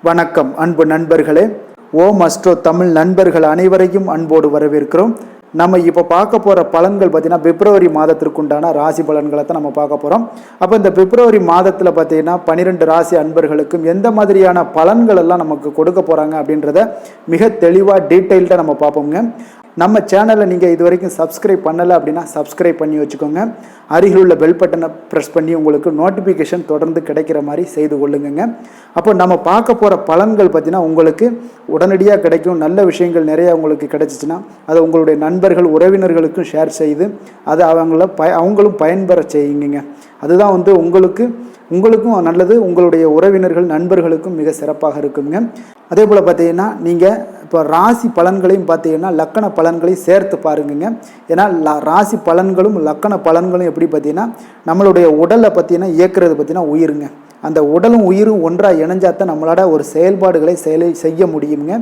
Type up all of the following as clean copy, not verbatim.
வணக்கம் அன்பு நண்பர்களே. ஓம் அஸ்ட்ரோ தமிழ் நண்பர்கள் அனைவரையும் அன்போடு வரவேற்கிறோம். நம்ம இப்போ பார்க்க போகிற பலன்கள் பார்த்தீங்கன்னா பிப்ரவரி மாதத்திற்குண்டான ராசி பலன்களை தான் நம்ம பார்க்க போகிறோம். அப்போ இந்த பிப்ரவரி மாதத்தில் பார்த்தீங்கன்னா 12 ராசி அன்பர்களுக்கும் எந்த மாதிரியான பலன்கள் எல்லாம் நமக்கு கொடுக்க போகிறாங்க அப்படின்றத மிக தெளிவாக டீட்டெயில்டாக நம்ம பார்ப்போங்க. நம்ம சேனலை நீங்கள் இது வரைக்கும் சப்ஸ்கிரைப் பண்ணலை அப்படின்னா சப்ஸ்கிரைப் பண்ணி வச்சுக்கோங்க. அருகில் உள்ள பெல் பட்டனை ப்ரெஸ் பண்ணி உங்களுக்கு நோட்டிஃபிகேஷன் தொடர்ந்து கிடைக்கிற மாதிரி செய்து கொள்ளுங்க. அப்போ நம்ம பார்க்க போகிற பலன்கள் பார்த்தீங்கன்னா உங்களுக்கு உடனடியாக கிடைக்கும். நல்ல விஷயங்கள் நிறையா உங்களுக்கு கிடைச்சிச்சின்னா அதை உங்களுடைய நண்பர்கள் உறவினர்களுக்கும் ஷேர் செய்து அதை அவங்களும் பயன்பெற செய்யுங்க. அதுதான் உங்களுக்கும் நல்லது, உங்களுடைய உறவினர்கள் நண்பர்களுக்கும் மிக சிறப்பாக இருக்குங்க. அதே போல் பார்த்தீங்கன்னா நீங்கள் இப்போ ராசி பலன்களையும் பார்த்தீங்கன்னா லக்கண பலன்களையும் சேர்த்து பாருங்க. ஏன்னா ராசி பலன்களும் லக்கண பலன்களும் எப்படி பார்த்தீங்கன்னா நம்மளுடைய உடலை பார்த்தீங்கன்னா இயக்குறது பார்த்தீங்கன்னா உயிருங்க. அந்த உடலும் உயிரும் ஒன்றாக இணைஞ்சாத்தான் நம்மளோட ஒரு செயல்பாடுகளை செய்ய முடியுங்க.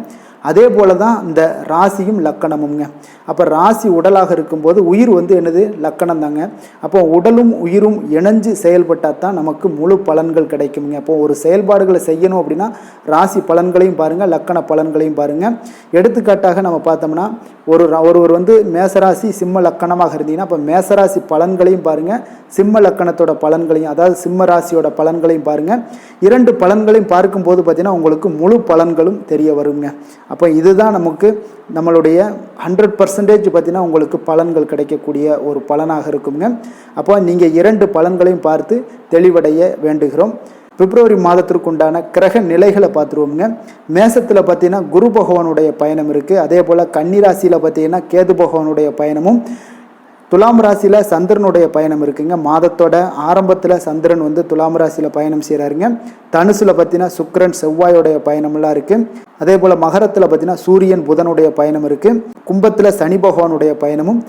அதே போல தான் இந்த ராசியும் லக்கணமுங்க. அப்போ ராசி உடலாக இருக்கும்போது உயிர் என்னது லக்கணம் தாங்க. அப்போ உடலும் உயிரும் இணைஞ்சு செயல்பட்டால் தான் நமக்கு முழு பலன்கள் கிடைக்குங்க. அப்போ ஒரு செயல்பாடுகளை செய்யணும் அப்படின்னா ராசி பலன்களையும் பாருங்கள், லக்கண பலன்களையும் பாருங்கள். எடுத்துக்காட்டாக நம்ம பார்த்தோம்னா ஒருவர் மேசராசி சிம்ம லக்கணமாக இருந்தீங்கன்னா அப்போ மேசராசி பலன்களையும் பாருங்கள், சிம்ம லக்கணத்தோட பலன்களையும் அதாவது சிம்ம ராசியோட பலன்களையும் பாருங்கள். இரண்டு பலன்களையும் பார்க்கும்போது பார்த்தீங்கன்னா உங்களுக்கு முழு பலன்களும் தெரிய வருங்க. அப்போ இதுதான் நம்மளுடைய 100% பார்த்தீங்கன்னா உங்களுக்கு பலன்கள் கிடைக்கக்கூடிய ஒரு பலனாக இருக்குங்க. அப்போ நீங்கள் இரண்டு பலன்களையும் பார்த்து தெளிவடைய வேண்டுகிறோம். பிப்ரவரி மாதத்திற்குண்டான கிரக நிலைகளை பார்த்துருவோங்க. மேசத்தில் பார்த்தீங்கன்னா குரு பகவானுடைய பயணம் இருக்குது. அதே போல் கன்னிராசியில் பார்த்தீங்கன்னா கேது பகவானுடைய பயணமும், துலாம் ராசியில் சந்திரனுடைய பயணம் இருக்குங்க. மாதத்தோட ஆரம்பத்தில் சந்திரன் துலாம் ராசியில் பயணம் செய்கிறாருங்க. தனுசில் பார்த்தீங்கன்னா சுக்கிரன் செவ்வாயோடைய பயணம்லாம் இருக்குது. அதே போல் மகரத்தில் பார்த்தீங்கன்னா சூரியன் புதனுடைய பயணம் இருக்குது. கும்பத்தில் சனி பகவானுடைய பயணமும்,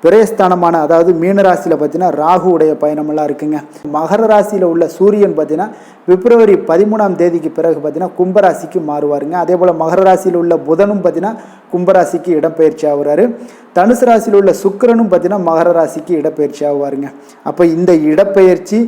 விரயஸ்தானமான அதாவது மீனராசியில் பார்த்தீங்கன்னா ராகுவுடைய பயணமெல்லாம் இருக்குங்க. மகர ராசியில் உள்ள சூரியன் பார்த்தீங்கன்னா பிப்ரவரி 13ஆம் தேதிக்கு பிறகு பார்த்தீங்கன்னா கும்பராசிக்கு மாறுவாருங்க. அதே போல் மகர ராசியில் உள்ள புதனும் பார்த்தீங்கன்னா கும்பராசிக்கு இடப்பெயர்ச்சி ஆகுறாரு. தனுசு ராசியில் உள்ள சுக்கிரனும் பார்த்தீங்கன்னா மகர ராசிக்கு இடப்பெயர்ச்சி ஆகுவாருங்க. அப்போ இந்த இடப்பெயர்ச்சி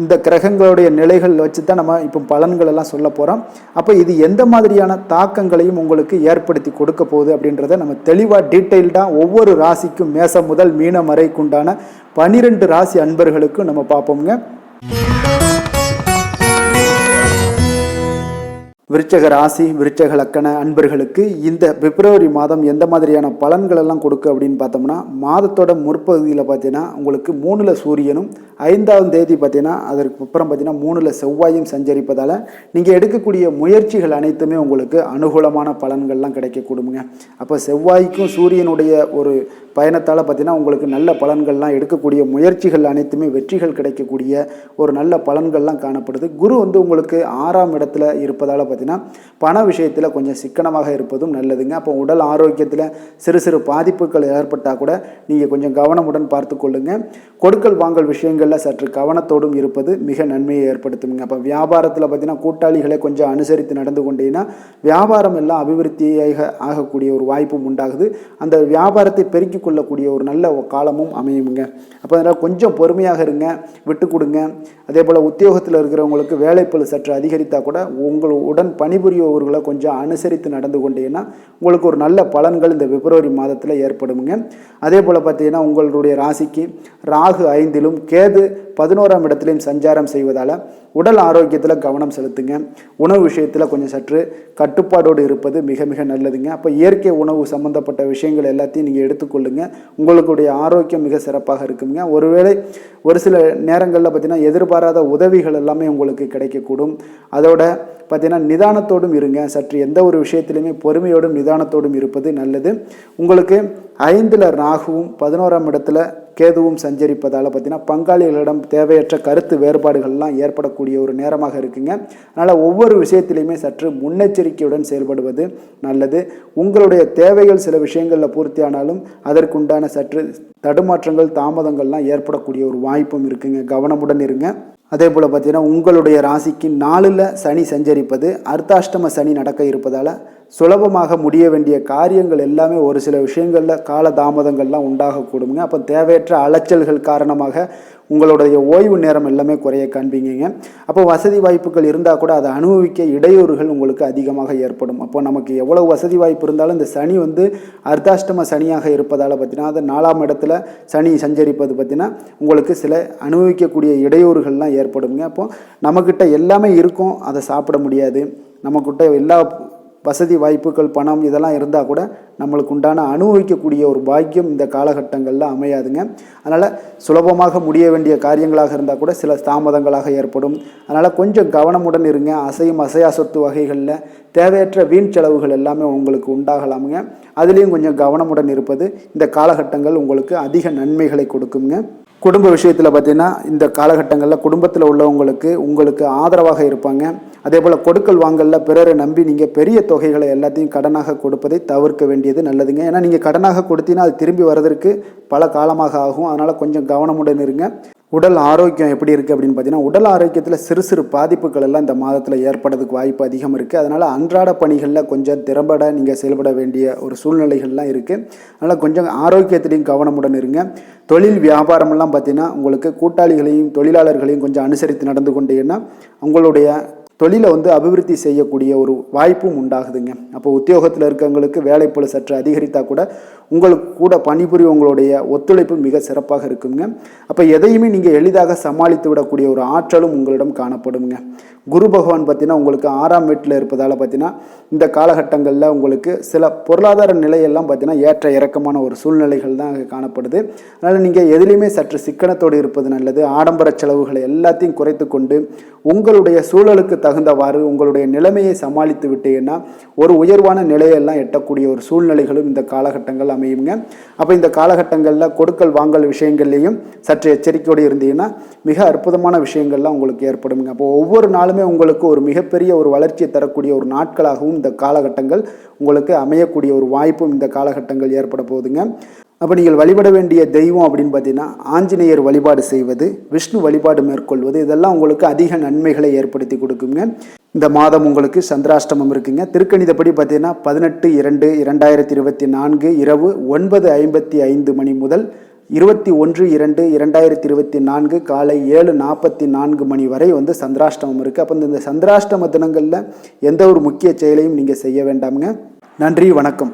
இந்த கிரகங்களுடைய நிலைகள் வச்சு தான் நம்ம இப்போ பலன்கள் எல்லாம் சொல்ல போகிறோம். அப்போ இது எந்த மாதிரியான தாக்கங்களையும் உங்களுக்கு ஏற்படுத்தி கொடுக்க போகுது அப்படின்றத நம்ம தெளிவாக டீட்டெயில்டாக ஒவ்வொரு ராசிக்கும் மேசம் முதல் மீனம் வரைக்குண்டான 12 ராசி அன்பர்களுக்கும் நம்ம பார்ப்போங்க. விருச்சக ராசி விருச்சக லக்கண அன்பர்களுக்கு இந்த பிப்ரவரி மாதம் எந்த மாதிரியான பலன்கள் எல்லாம் கொடுக்கு அப்படின்னு பார்த்தோம்னா, மாதத்தோட முற்பகுதியில் பார்த்தீங்கன்னா உங்களுக்கு 3ல் சூரியனும் 5ஆம் தேதி பார்த்தீங்கன்னா அதற்கு அப்புறம் பார்த்தீங்கன்னா 3ல் செவ்வாயும் சஞ்சரிப்பதால் நீங்கள் எடுக்கக்கூடிய முயற்சிகள் அனைத்துமே உங்களுக்கு அனுகூலமான பலன்கள்லாம் கிடைக்கக்கூடுங்க. அப்போ செவ்வாய்க்கும் சூரியனுடைய ஒரு பயணத்தால் பார்த்தீங்கன்னா உங்களுக்கு நல்ல பலன்கள்லாம் எடுக்கக்கூடிய முயற்சிகள் அனைத்துமே வெற்றிகள் கிடைக்கக்கூடிய ஒரு நல்ல பலன்கள்லாம் காணப்படுது. குரு உங்களுக்கு 6ஆம் இடத்துல இருப்பதால் பார்த்தீங்கன்னா பண விஷயத்தில் கொஞ்சம் சிக்கனமாக இருப்பதும் நல்லதுங்க. அப்போ உடல் ஆரோக்கியத்தில் சிறு சிறு பாதிப்புகள் ஏற்பட்டால் கூட நீங்கள் கொஞ்சம் கவனமுடன் பார்த்து கொள்ளுங்க. கொடுக்கல் வாங்கல் விஷயங்களில் சற்று கவனத்தோடும் இருப்பது மிக நன்மையை ஏற்படுத்துங்க. அப்போ வியாபாரத்தில் பார்த்தீங்கன்னா கூட்டாளிகளை கொஞ்சம் அனுசரித்து நடந்து கொண்டீங்கன்னா வியாபாரம் எல்லாம் அபிவிருத்தியாக ஆகக்கூடிய ஒரு வாய்ப்பும் உண்டாகுது. அந்த வியாபாரத்தை பெருக்கி கொள்ளக்கூடிய ஒரு நல்ல காலமும் அமையுங்க. அப்போ அதனால் கொஞ்சம் பொறுமையாக இருங்க, விட்டு கொடுங்க. அதே போல் உத்தியோகத்தில் இருக்கிறவங்களுக்கு வேலைப்பளு சற்று அதிகரித்தால் கூட உங்களுடன் பணிபுரியவர்களை கொஞ்சம் அனுசரித்து நடந்து கொண்டீங்கன்னா உங்களுக்கு ஒரு நல்ல பலன்கள் இந்த பிப்ரவரி மாதத்தில் ஏற்படுங்க. அதே போல் பார்த்தீங்கன்னா உங்களுடைய ராசிக்கு ராகு 5லும் கேது 11ஆம் இடத்துலையும் சஞ்சாரம் செய்வதால் உடல் ஆரோக்கியத்தில் கவனம் செலுத்துங்க. உணவு விஷயத்தில் கொஞ்சம் சற்று கட்டுப்பாடோடு இருப்பது மிக மிக நல்லதுங்க. அப்போ இயற்கை உணவு சம்மந்தப்பட்ட விஷயங்கள் எல்லாத்தையும் நீங்கள் எடுத்துக்கொள்ளுங்க. உங்களுடைய ஆரோக்கியம் மிக சிறப்பாக இருக்குங்க. ஒருவேளை ஒரு சில நேரங்களில் பார்த்தீங்கன்னா எதிர்பாராத உதவிகள் எல்லாமே உங்களுக்கு கிடைக்கக்கூடும். அதோட பார்த்தீங்கன்னா நிதானத்தோடும் இருங்க. சற்று எந்த ஒரு விஷயத்திலையுமே பொறுமையோடும் நிதானத்தோடும் இருப்பது நல்லது. உங்களுக்கு 5ல் ராகுவும் 11ஆம் இடத்துல கேதுவும் சஞ்சரிப்பதால் பார்த்தீங்கன்னா பங்காளிகளிடம் தேவையற்ற கருத்து வேறுபாடுகள்லாம் ஏற்படக்கூடிய ஒரு நேரமாக இருக்குங்க. அதனால் ஒவ்வொரு விஷயத்திலையுமே சற்று முன்னெச்சரிக்கையுடன் செயல்படுவது நல்லது. உங்களுடைய தேவைகள் சில விஷயங்களில் பூர்த்தியானாலும் அதற்குண்டான சற்று தடுமாற்றங்கள் தாமதங்கள்லாம் ஏற்படக்கூடிய ஒரு வாய்ப்பும் இருக்குங்க. கவனமுடன் இருங்க. அதே போல் பார்த்தீங்கன்னா உங்களுடைய ராசிக்கு 4ல் சனி சஞ்சரிப்பது அர்த்தாஷ்டம சனி நடக்க இருப்பதால் சுலபமாக முடிய வேண்டிய காரியங்கள் எல்லாமே ஒரு சில விஷயங்களில் கால தாமதங்கள்லாம் உண்டாகக்கூடுங்க. அப்போ தேவையற்ற அலைச்சல்கள் காரணமாக உங்களுடைய ஓய்வு நேரம் எல்லாமே குறைய காண்பீங்க. அப்போ வசதி வாய்ப்புகள் இருந்தால் கூட அதை அனுபவிக்க இடையூறுகள் உங்களுக்கு அதிகமாக ஏற்படும். அப்போ நமக்கு எவ்வளவு வசதி வாய்ப்பு இருந்தாலும் இந்த சனி அர்த்தாஷ்டம சனியாக இருப்பதால் பார்த்தீங்கன்னா அது 4ஆம் இடத்துல சனி சஞ்சரிப்பது பார்த்தீங்கன்னா உங்களுக்கு சில அனுபவிக்கக்கூடிய இடையூறுகள்லாம் ஏற்படுங்க. அப்போ நம்மக்கிட்ட எல்லாமே இருக்கும், அதை சாப்பிட முடியாது. நம்மக்கிட்ட எல்லா வசதி வாய்ப்புகள் பணம் இதெல்லாம் இருந்தால் கூட நம்மளுக்கு உண்டான அனுபவிக்கக்கூடிய ஒரு பாக்கியம் இந்த காலகட்டங்களில் அமையாதுங்க. அதனால் சுலபமாக முடிய வேண்டிய காரியங்களாக இருந்தால் கூட சில தாமதங்களாக ஏற்படும். அதனால் கொஞ்சம் கவனமுடன் இருங்க. அசையா சொத்து வகைகளில் தேவையற்ற வீண் செலவுகள் எல்லாமே உங்களுக்கு உண்டாகலாமுங்க. அதுலேயும் கொஞ்சம் கவனமுடன் இருப்பது இந்த காலகட்டங்கள் உங்களுக்கு அதிக நன்மைகளை கொடுக்குங்க. குடும்ப விஷயத்தில் பார்த்தீங்கன்னா இந்த காலகட்டங்களில் குடும்பத்தில் உங்களுக்கு ஆதரவாக இருப்பாங்க. அதே போல் கொடுக்கல் வாங்கலில் பிறரை நம்பி நீங்கள் பெரிய தொகைகளை எல்லாத்தையும் கடனாக கொடுப்பதை தவிர்க்க வேண்டியது நல்லதுங்க. ஏன்னா நீங்கள் கடனாக கொடுத்தீங்கன்னா அது திரும்பி வர்றதற்கு பல காலமாக ஆகும். அதனால் கொஞ்சம் கவனமுடன் இருங்க. உடல் ஆரோக்கியம் எப்படி இருக்குது அப்படின்னு பார்த்தீங்கன்னா உடல் ஆரோக்கியத்தில் சிறு சிறு பாதிப்புகள் எல்லாம் இந்த மாதத்தில் ஏற்படுறதுக்கு வாய்ப்பு அதிகம் இருக்குது. அதனால் அன்றாட பணிகளில் கொஞ்சம் திறம்பட நீங்கள் செயல்பட வேண்டிய ஒரு சூழ்நிலைகள்லாம் இருக்குது. அதனால் கொஞ்சம் ஆரோக்கியத்திலையும் கவனமுடன் இருங்க. தொழில் வியாபாரமெல்லாம் பார்த்தீங்கன்னா உங்களுக்கு கூட்டாளிகளையும் தொழிலாளர்களையும் கொஞ்சம் அனுசரித்து நடந்து கொண்டீங்கன்னா உங்களுடைய தொழிலை அபிவிருத்தி செய்யக்கூடிய ஒரு வாய்ப்பும் உண்டாகுதுங்க. அப்போ உத்தியோகத்தில் இருக்கவங்களுக்கு வேலைப்பளு சற்று அதிகரித்தால் கூட உங்களுக்கு கூட பணிபுரியவங்களுடைய ஒத்துழைப்பு மிக சிறப்பாக இருக்குங்க. அப்போ எதையுமே நீங்கள் எளிதாக சமாளித்து விடக்கூடிய ஒரு ஆற்றலும் உங்களிடம் காணப்படுங்க. குரு பகவான் பார்த்தீங்கன்னா உங்களுக்கு 6ஆம் வீட்டில் இருப்பதால் பார்த்தீங்கன்னா இந்த காலகட்டங்களில் உங்களுக்கு சில பொருளாதார நிலையெல்லாம் பார்த்தீங்கன்னா ஏற்ற இறக்கமான ஒரு சூழ்நிலைகள் தான் காணப்படுது. அதனால் நீங்கள் எதுலேயுமே சற்று சிக்கனத்தோடு இருப்பது நல்லது. ஆடம்பர செலவுகளை எல்லாத்தையும் குறைத்து கொண்டு உங்களுடைய சூழலுக்கு தகுந்தவாறு உங்களுடைய நிலைமையை சமாளித்து விட்டீங்கன்னா ஒரு உயர்வான நிலையெல்லாம் எட்டக்கூடிய ஒரு சூழ்நிலைகளும் இந்த காலகட்டங்கள் அமையுங்க. அப்போ இந்த காலகட்டங்களில் கொடுக்கல் வாங்கல் விஷயங்கள்லையும் சற்று எச்சரிக்கையோடு இருந்தீங்கன்னா மிக அற்புதமான விஷயங்கள்லாம் உங்களுக்கு ஏற்படுங்க. அப்போ ஒவ்வொரு நாளுமே உங்களுக்கு ஒரு மிகப்பெரிய ஒரு வளர்ச்சியை தரக்கூடிய ஒரு நாட்களாகவும் இந்த காலகட்டங்கள் உங்களுக்கு அமையக்கூடிய ஒரு வாய்ப்பும் இந்த காலகட்டங்கள் ஏற்பட போகுதுங்க. அப்போ நீங்கள் வழிபட வேண்டிய தெய்வம் அப்படின்னு பார்த்தீங்கன்னா ஆஞ்சநேயர் வழிபாடு செய்வது, விஷ்ணு வழிபாடு மேற்கொள்வது, இதெல்லாம் உங்களுக்கு அதிக நன்மைகளை ஏற்படுத்தி கொடுக்குங்க. இந்த மாதம் உங்களுக்கு சந்திராஷ்டமம் இருக்குங்க. திருக்கணிதப்படி பார்த்தீங்கன்னா 18/2/2024 இரவு 9:55 மணி முதல் 21/2/2024 காலை 7:44 மணி வரை சந்திராஷ்டமம் இருக்குது. அப்போ இந்த சந்திராஷ்டம தினங்களில் எந்த ஒரு முக்கிய செயலையும் நீங்கள் செய்ய வேண்டாமுங்க. நன்றி, வணக்கம்.